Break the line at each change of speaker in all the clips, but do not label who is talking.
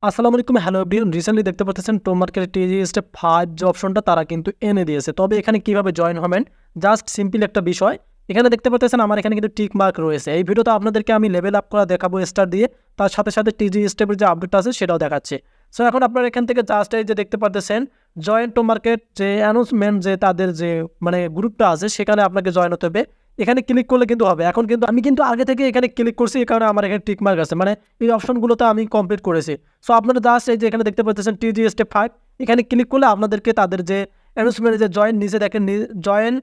আসসালামু আলাইকুম, hello everyone. Recently দেখতে পাচ্ছেন টোমার্কেট টিজিই স্টেপ 5 যে অপশনটা তারা কিন্তু এনে দিয়েছে। তবে এখানে কিভাবে জয়েন হবেন জাস্ট সিম্পল একটা বিষয়। এখানে দেখতে পাচ্ছেন আমার এখানে কিন্তু টিক মার্ক রয়েছে। এই ভিডিওতে আপনাদেরকে আমি লেভেল আপ করা দেখাবো স্টার দিয়ে, তার সাথে সাথে টিজিই স্টেপের যে আপডেট আছে সেটাও দেখাচ্ছে। সো এখন আপনারা এখান থেকে জাস্ট এই যে দেখতে পাচ্ছেন জয়েন টোমার্কেট যে অ্যানাউন্সমেন্ট যে তাদের যে গ্রুপটা আছে সেখানে আপনাকে জয়েন হতে হবে। এখানে ক্লিক করলে কিন্তু হবে। এখন কিন্তু আমি কিন্তু আগে থেকে এখানে ক্লিক করছি, এই কারণে আমার এখানে টিক মার্ক আছে, এই অপশনগুলোতে আমি কমপ্লিট করেছি। সো আপনারা জাস্ট এই যে এখানে দেখতে পাচ্ছেন টিজিই স্টেপ 5 এখানে ক্লিক করলে আপনাদেরকে তাদের যে অ্যানাউন্সমেন্ট যে জয়েন নিচে দেখেন জয়েন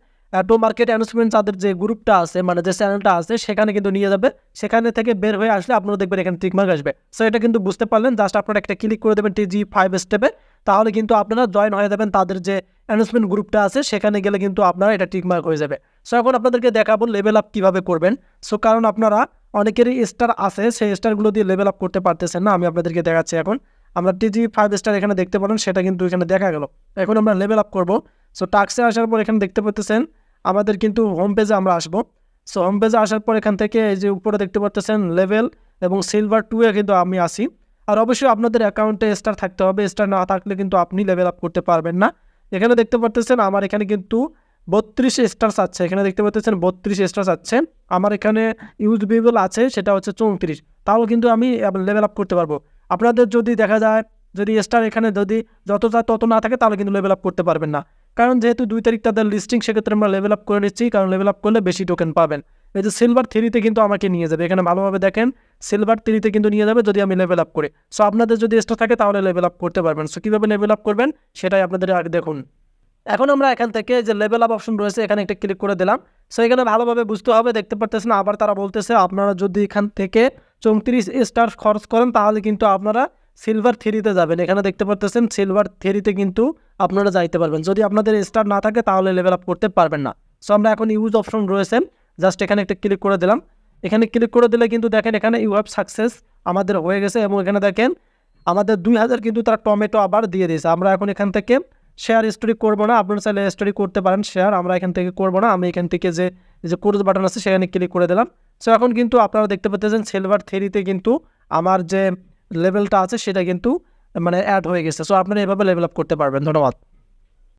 টোমার্কেট অ্যানাউন্সমেন্ট তাদের যে গ্রুপটা আছে যে চ্যানেলটা আছে সেখানে কিন্তু নিয়ে যাবে। সেখানে থেকে বের হয়ে আসলে আপনারা দেখবেন এখানে টিক মার্ক আসবে। সো এটা কিন্তু বুঝতে পারলেন। জাস্ট আপনারা একটা ক্লিক করে দেবেন টিজিই 5 স্টেপে, তাহলে কিন্তু আপনারা জয়েন হয়ে যাবেন তাদের যে অ্যানাউন্সমেন্ট গ্রুপটা আছে সেখানে গেলে কিন্তু আপনারা এটা টিক মার্ক হয়ে যাবে। সো এখন আপনাদেরকে দেখাবো লেভেল আপ কীভাবে করবেন। সো কারণ আপনারা অনেকেরই স্টার আছে, সেই স্টারগুলো দিয়ে লেভেল আপ করতে পারতেছেন না। আমি আপনাদেরকে দেখাচ্ছি। এখন আমরা টিজিই 5 স্টার এখানে দেখতে পারেন, সেটা কিন্তু এখানে দেখা গেল। এখন আমরা লেভেল আপ করবো। সো টাস্কে আসার পর এখানে দেখতে পাচ্ছেন আমাদের কিন্তু হোম পেজে আমরা আসবো। সো হোম পেজে আসার পর এখান থেকে এই যে উপরে দেখতে পাচ্ছেন লেভেল এবং সিলভার 2-এ কিন্তু আমি আসি। আর অবশ্যই আপনাদের অ্যাকাউন্টে স্টার থাকতে হবে। স্টার না থাকলে কিন্তু আপনি লেভেল আপ করতে পারবেন না। এখানে দেখতে পাচ্ছেন আমার এখানে কিন্তু 32 স্টার আছে। এখানে দেখতে পাচ্ছেন 32 স্টার আছে। আমার এখানে ইউজেবল আছে সেটা হচ্ছে 34, তাও কিন্তু আমি লেভেল আপ করতে পারবো। আপনাদের যদি দেখা যায় যদি স্টার এখানে যদি যত যায় তত না থাকে তাহলে কিন্তু লেভেল আপ করতে পারবেন না। কারণ যেহেতু 2 তারিখ তাদের লিস্টিং, সেক্ষেত্রে আমরা লেভেল আপ করে নিচ্ছি, কারণ লেভেল আপ করলে বেশি টোকেন পাবেন। এই যে সিলভার 3-তে কিন্তু আমাকে নিয়ে যাবে। এখানে ভালোভাবে দেখেন সিলভার 3-তে কিন্তু নিয়ে যাবে যদি আমি লেভেল আপ করি। সো আপনাদের যদি স্টার থাকে তাহলে লেভেল আপ করতে পারবেন। সো কীভাবে লেভেল আপ করবেন সেটাই আপনাদের আগে দেখুন। এখন আমরা এখান থেকে যে লেভেল আপ অপশন রয়েছে এখানে একটা ক্লিক করে দিলাম। সো এখানে ভালোভাবে বুঝতে হবে। দেখতে পারতেছেন আবার তারা বলতেছে আপনারা যদি এখান থেকে 34 স্টার খরচ করেন তাহলে কিন্তু আপনারা সিলভার 3-তে যাবেন। এখানে দেখতে পারতেছেন সিলভার 3-তে কিন্তু আপনারা যাইতে পারবেন। যদি আপনাদের স্টার না থাকে তাহলে লেভেল আপ করতে পারবেন না। সো আমরা এখন ইউজ অপশন রয়েছে, জাস্ট এখানে একটা ক্লিক করে দিলাম। এখানে ক্লিক করে দিলে কিন্তু দেখেন এখানে ইউ হ্যাভ সাকসেস আমাদের হয়ে গেছে, এবং এখানে দেখেন আমাদের 2000 কিন্তু তারা টমেটো আবার দিয়ে দিয়েছে। আমরা এখন এখান থেকে শেয়ার স্টোরি করবো না। আপনারা চাইলে স্টোরি করতে পারেন শেয়ার, আমরা এখান থেকে করবো না। আমি এখান থেকে যে ক্রস বাটন আছে সেখানে ক্লিক করে দিলাম। সো এখন কিন্তু আপনারা দেখতে পাচ্ছেন সিলভার 3-তে কিন্তু আমার যে লেভেলটা আছে সেটা কিন্তু অ্যাড হয়ে গেছে। সো আপনারা এভাবে লেভেল আপ করতে পারবেন। ধন্যবাদ।